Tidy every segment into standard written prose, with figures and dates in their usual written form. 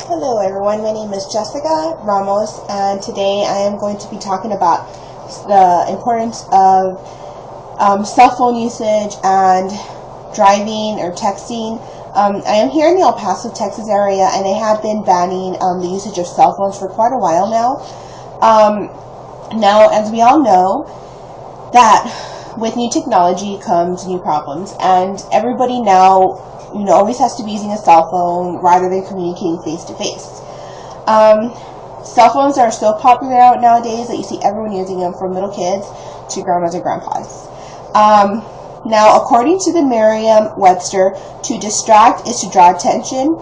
Hello everyone, my name is Jessica Ramos, and today I am going to be talking about the importance of cell phone usage and driving or texting. I am here in the El Paso, Texas area, and they have been banning the usage of cell phones for quite a while now. Now, as we all know, that with new technology comes new problems, and everybody now always has to be using a cell phone rather than communicating face to face. Cell phones are so popular out nowadays that you see everyone using them, from little kids to grandmas and grandpas. Now, according to the Merriam-Webster, to distract is to draw attention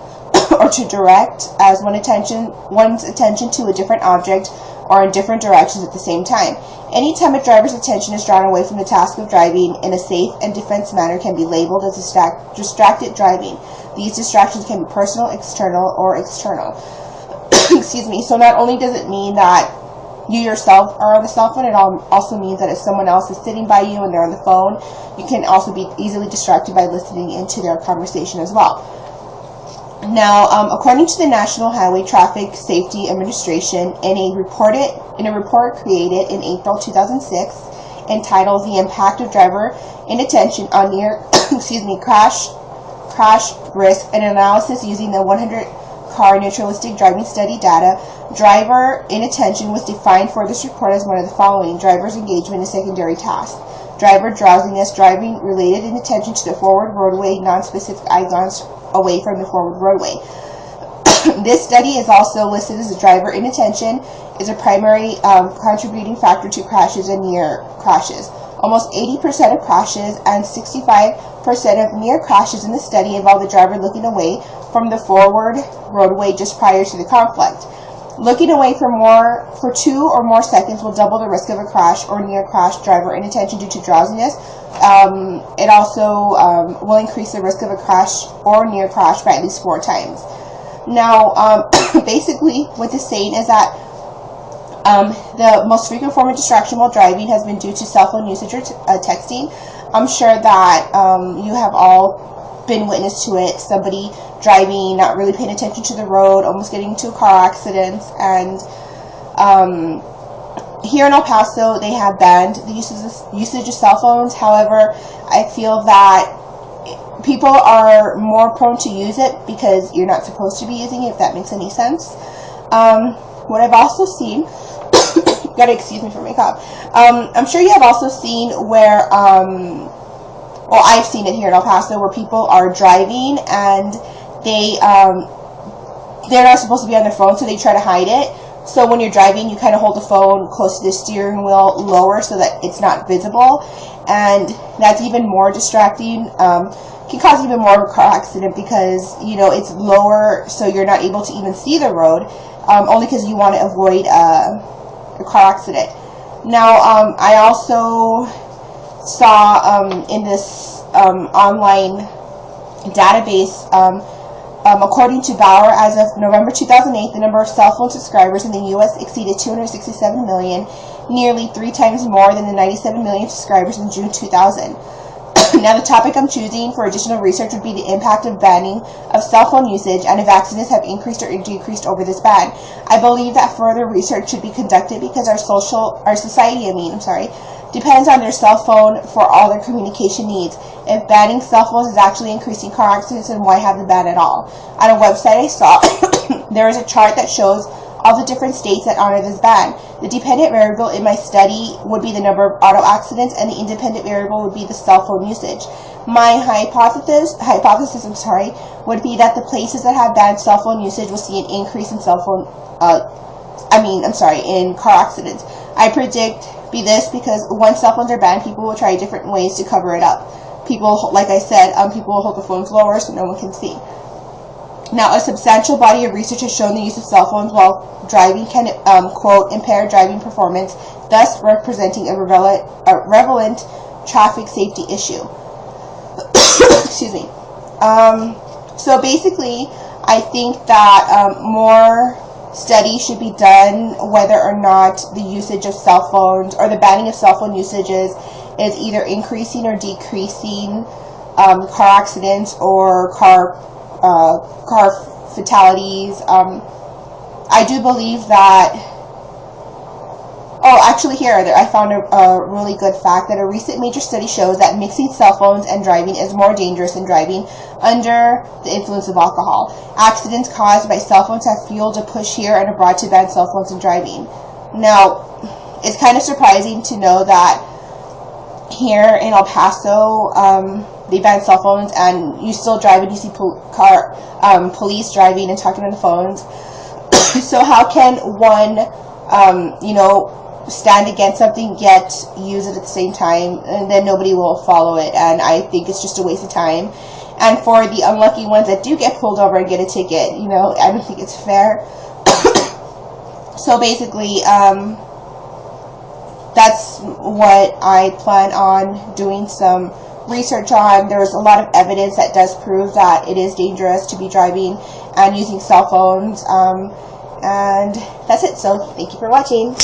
or to direct as one's attention to a different object or in different directions at the same time. Anytime a driver's attention is drawn away from the task of driving in a safe and defense manner can be labeled as distracted driving. These distractions can be personal, external, or external. Excuse me. So not only does it mean that you yourself are on the cell phone, it also means that if someone else is sitting by you and they're on the phone, you can also be easily distracted by listening into their conversation as well. Now, according to the National Highway Traffic Safety Administration, in a report created in April 2006, entitled "The Impact of Driver Inattention on Near Crash Risk: An Analysis Using the 100-Car Naturalistic Driving Study Data," driver inattention was defined for this report as one of the following: driver's engagement in secondary tasks, driver drowsiness, driving-related inattention to the forward roadway, non-specific eye glance away from the forward roadway. This study is also listed as a driver inattention is a primary contributing factor to crashes and near crashes. Almost 80% of crashes and 65% of near crashes in the study involve the driver looking away from the forward roadway just prior to the conflict. Looking away for 2 or more seconds will double the risk of a crash or near crash driver inattention due to drowsiness. It also will increase the risk of a crash or near crash by at least 4 times. Now, basically, what this is saying is that the most frequent form of distraction while driving has been due to cell phone usage or texting. I'm sure that you have all been witness to it. Somebody driving, not really paying attention to the road, almost getting into a car accident. And here in El Paso, they have banned the usage of cell phones. However, I feel that people are more prone to use it because you're not supposed to be using it, if that makes any sense. What I've also seen, gotta excuse me for my cough. I'm sure you have also seen where, well, I've seen it here in El Paso, where people are driving and they're not supposed to be on their phone, so they try to hide it. So when you're driving, you kind of hold the phone close to the steering wheel lower so that it's not visible, and that's even more distracting. Can cause even more of a car accident because it's lower, so you're not able to even see the road, only because you want to avoid a car accident. Now, I also saw in this online database, according to Bauer, as of November 2008, the number of cell phone subscribers in the U.S. exceeded 267 million, nearly 3 times more than the 97 million subscribers in June 2000. Now, the topic I'm choosing for additional research would be the impact of banning of cell phone usage and if accidents have increased or decreased over this ban. I believe that further research should be conducted because our society depends on their cell phone for all their communication needs. If banning cell phones is actually increasing car accidents, then why have the ban at all? On a website I saw, there is a chart that shows all the different states that honor this ban. The dependent variable in my study would be the number of auto accidents, and the independent variable would be the cell phone usage. My hypothesis would be that the places that have banned cell phone usage will see an increase in in car accidents. I predict this because when cell phones are banned, people will try different ways to cover it up. People, like I said, people will hold the phones lower so no one can see. Now, a substantial body of research has shown the use of cell phones while driving can, quote, impair driving performance, thus representing a relevant traffic safety issue. Excuse me. So basically, I think that more study should be done whether or not the usage of cell phones or the banning of cell phone usages is either increasing or decreasing car accidents or car fatalities. I do believe that. Oh, actually, here I found a really good fact that a recent major study shows that mixing cell phones and driving is more dangerous than driving under the influence of alcohol. Accidents caused by cell phones have fueled a push here and abroad to ban cell phones and driving. Now, it's kind of surprising to know that here in El Paso, they ban cell phones, and you still drive and you see police driving and talking on the phones. So how can one, stand against something yet use it at the same time, and then nobody will follow it? And I think it's just a waste of time. And for the unlucky ones that do get pulled over and get a ticket, I don't think it's fair. So basically, that's what I plan on doing some research on. There's a lot of evidence that does prove that it is dangerous to be driving and using cell phones. And that's it. So thank you for watching.